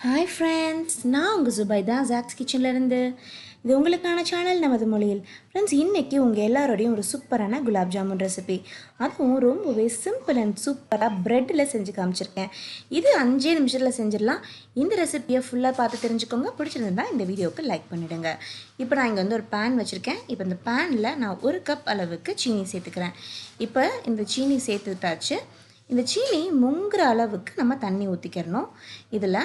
Hi friends, நான் உங்கள் Zubaida Jacks கிச்சன்லேருந்து. இது உங்களுக்கான சேனல் நமது மொழியில். ஃப்ரெண்ட்ஸ், இன்றைக்கி உங்கள் எல்லாரோடையும் ஒரு சூப்பரான குலாப் ஜாமுன் ரெசிபி, அதுவும் ரொம்பவே சிம்பிள் அண்ட் சூப்பராக ப்ரெட்டில் செஞ்சு காமிச்சிருக்கேன். இது 5 நிமிஷத்தில் செஞ்சிடலாம். இந்த ரெசிபியை ஃபுல்லாக பார்த்து தெரிஞ்சுக்கோங்க. பிடிச்சிருந்தா இந்த வீடியோவுக்கு லைக் பண்ணிவிடுங்க. இப்போ நான் இங்கே வந்து ஒரு பேன் வச்சுருக்கேன். இப்போ இந்த பேனில் நான் 1 கப் அளவுக்கு சீனி சேர்த்துக்கிறேன். இப்போ இந்த சீனி சேர்த்துட்டாச்சு. இந்த சீனி முங்குற அளவுக்கு நம்ம தண்ணி ஊற்றிக்கிறணும். இதில்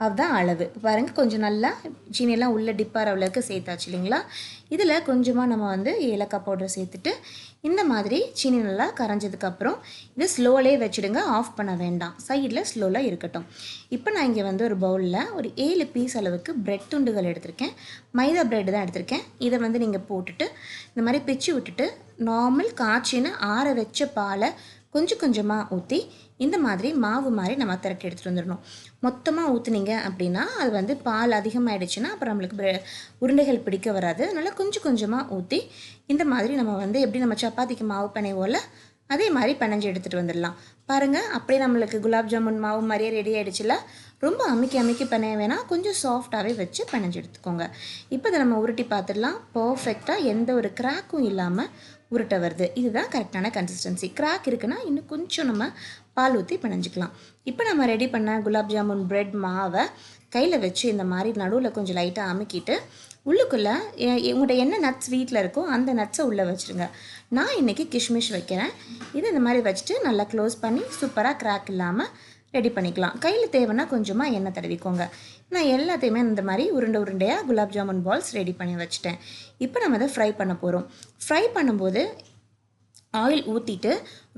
அதுதான் அளவு. பாருங்கள், கொஞ்சம் நல்லா சீனியெல்லாம் உள்ளே டிப்பாகிற அளவுக்கு சேர்த்தாச்சு இல்லைங்களா. இதில் கொஞ்சமாக நம்ம வந்து ஏலக்காய் பவுடர் சேர்த்துட்டு இந்த மாதிரி சீனி நல்லா கரைஞ்சதுக்கப்புறம் இது ஸ்லோவிலே வச்சுடுங்க, ஆஃப் பண்ண வேண்டாம், சைடில் ஸ்லோவில் இருக்கட்டும். இப்போ நான் இங்கே வந்து ஒரு பவுலில் ஒரு 7 பீஸ் அளவுக்கு பிரெட் துண்டுகள் எடுத்திருக்கேன். மைதா பிரெட் தான் எடுத்திருக்கேன். இதை வந்து நீங்கள் போட்டுட்டு இந்த மாதிரி பிச்சு விட்டுட்டு நார்மல் காய்ச்சின்னு ஆற வச்ச பாலை கொஞ்சம் கொஞ்சமாக ஊற்றி இந்த மாதிரி மாவு மாதிரி நம்ம திரட்டி எடுத்துகிட்டு வந்துடணும். மொத்தமாக ஊற்றுனீங்க அப்படின்னா அது வந்து பால் அதிகமாகிடுச்சுன்னா அப்புறம் நம்மளுக்கு உருண்டைகள் பிடிக்க வராது. அதனால் கொஞ்சம் கொஞ்சமாக ஊற்றி இந்த மாதிரி நம்ம வந்து எப்படி நம்ம சப்பாத்திக்கு மாவு பிணைவோல அதே மாதிரி பிணைஞ்சு எடுத்துகிட்டு வந்துடலாம். பாருங்கள், அப்படியே நம்மளுக்கு குலாப் ஜாமுன் மாவு மாதிரியே ரெடி ஆகிடுச்சுல. ரொம்ப அமுக்கி பிணைய வேணாம், கொஞ்சம் சாஃப்டாகவே வச்சு பிணைஞ்சு எடுத்துக்கோங்க. இப்போ இதை நம்ம உருட்டி பார்த்துடலாம். பர்ஃபெக்டாக எந்த ஒரு கிராக்கும் இல்லாமல் உருட்ட வருது. இதுதான் கரெக்டான கன்சிஸ்டன்சி. கிராக் இருக்குன்னா இன்னும் கொஞ்சம் நம்ம பால் ஊற்றி பிணைஞ்சிக்கலாம். இப்போ நம்ம ரெடி பண்ண குலாப் ஜாமுன் பிரெட் மாவை கையில் வச்சு இந்த மாதிரி நடுவில் கொஞ்சம் லைட்டாக அமுக்கிட்டு உள்ளுக்குள்ளே உங்கள்கிட்ட என்ன நட்ஸ் வீட்டில் இருக்கோ அந்த நட்ஸை உள்ளே வச்சுருங்க. நான் இன்றைக்கி கிஷ்மிஷ் வைக்கிறேன். இது இந்த மாதிரி வச்சுட்டு நல்லா க்ளோஸ் பண்ணி சூப்பராக கிராக் இல்லாமல் ரெடி பண்ணிக்கலாம். கையில் தேவைன்னா கொஞ்சமாக எண்ணெய் தடவிக்கோங்க. நான் எல்லாத்தையுமே இந்த மாதிரி உருண்டையாக குலாப் ஜாமுன் பால்ஸ் ரெடி பண்ணி வச்சுட்டேன். இப்போ நம்ம அதை ஃப்ரை பண்ண போகிறோம். ஃப்ரை பண்ணும்போது ஆயில் ஊற்றிட்டு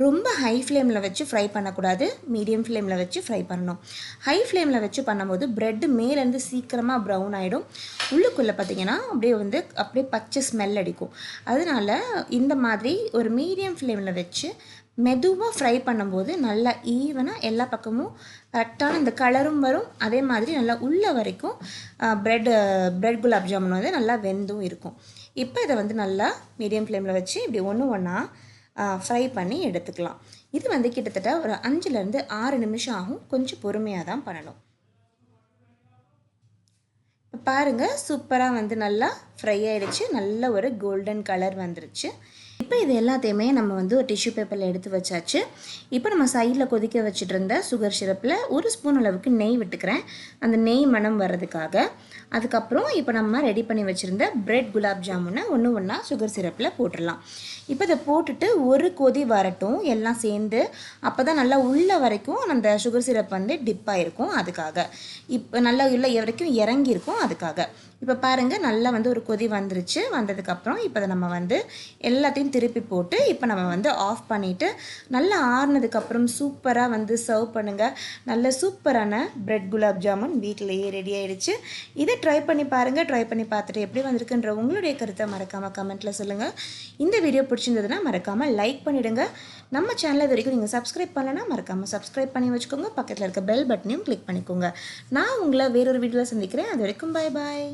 ரொம்ப ஹை ஃப்ளேமில் வச்சு ஃப்ரை பண்ணக்கூடாது, மீடியம் ஃப்ளேமில் வச்சு ஃப்ரை பண்ணணும். ஹை ஃப்ளேமில் வச்சு பண்ணும்போது ப்ரெட்டு மேலேருந்து சீக்கிரமாக ப்ரௌன் ஆகிடும். உள்ளுக்குள்ளே பார்த்திங்கன்னா அப்படியே பச்சை ஸ்மெல் அடிக்கும். அதனால் இந்த மாதிரி ஒரு மீடியம் ஃப்ளேமில் வச்சு மெதுவாக ஃப்ரை பண்ணும்போது நல்லா ஈவனாக எல்லா பக்கமும் கரெக்டான இந்த கலரும் வரும். அதே மாதிரி நல்லா உள்ள வரைக்கும் பிரெட் குலாப் ஜாமுன் வந்து நல்லா வெந்தும் இருக்கும். இப்போ இதை வந்து நல்லா மீடியம் ஃப்ளேமில் வச்சு இப்படி ஒன்றா ஃப்ரை பண்ணி எடுத்துக்கலாம். இது வந்து கிட்டத்தட்ட ஒரு 5லேருந்து 6 நிமிஷம் ஆகும். கொஞ்சம் பொறுமையாக தான் பண்ணணும். இப்போ பாருங்கள், சூப்பராக வந்து நல்லா ஃப்ரை ஆகிடுச்சு. நல்ல ஒரு கோல்டன் கலர் வந்துருச்சு. இப்போ இது எல்லாத்தையுமே நம்ம வந்து ஒரு டிஷ்யூ பேப்பரில் எடுத்து வச்சாச்சு. இப்போ நம்ம சைடில் கொதிக்க வச்சுட்டு இருந்த சுகர் சிரப்பில் 1 ஸ்பூன் அளவுக்கு நெய் விட்டுக்கிறேன், அந்த நெய் மணம் வர்றதுக்காக. அதுக்கப்புறம் இப்போ நம்ம ரெடி பண்ணி வச்சுருந்த பிரெட் குலாப் ஜாமுனை ஒன்றா சுகர் சிரப்பில் போட்டுடலாம். இப்போ இதை போட்டுட்டு ஒரு கொதி வரட்டும் எல்லாம் சேர்ந்து. அப்போ தான் நல்லா உள்ள வரைக்கும் அந்த சுகர் சிரப் வந்து டிப்பாக இருக்கும். அதுக்காக இப்போ நல்லா உள்ள வரைக்கும் இறங்கியிருக்கும். அதுக்காக இப்போ பாருங்கள், நல்லா வந்து ஒரு கொதி வந்துருச்சு. வந்ததுக்கப்புறம் இப்போ அதை நம்ம வந்து எல்லாத்தையும் திருப்பி போட்டு இப்போ நம்ம வந்து ஆஃப் பண்ணிவிட்டு நல்லா ஆறுனதுக்கப்புறம் சூப்பராக வந்து சர்வ் பண்ணுங்கள். நல்ல சூப்பரான பிரெட் குலாப் ஜாமுன் வீட்டிலேயே ரெடி ஆகிடுச்சு. இதை ட்ரை பண்ணி பாருங்கள். ட்ரை பண்ணி பார்த்துட்டு எப்படி வந்திருக்குன்ற உங்களுடைய கருத்தை மறக்காமல் கமெண்ட்டில் சொல்லுங்கள். இந்த வீடியோ பிடிச்சிருந்ததுன்னா மறக்காமல் லைக் பண்ணிவிடுங்க. நம்ம சேனலை இது வரைக்கும் நீங்கள் சப்ஸ்கிரைப் பண்ணலைன்னா மறக்காமல் சப்ஸ்கிரைப் பண்ணி வச்சுக்கோங்க. பக்கத்தில் இருக்க பெல் பட்டனையும் கிளிக் பண்ணிக்கோங்க. நான் உங்களை வேறொரு வீடியோவில் சந்திக்கிறேன். அது வரைக்கும் பாய் பாய்.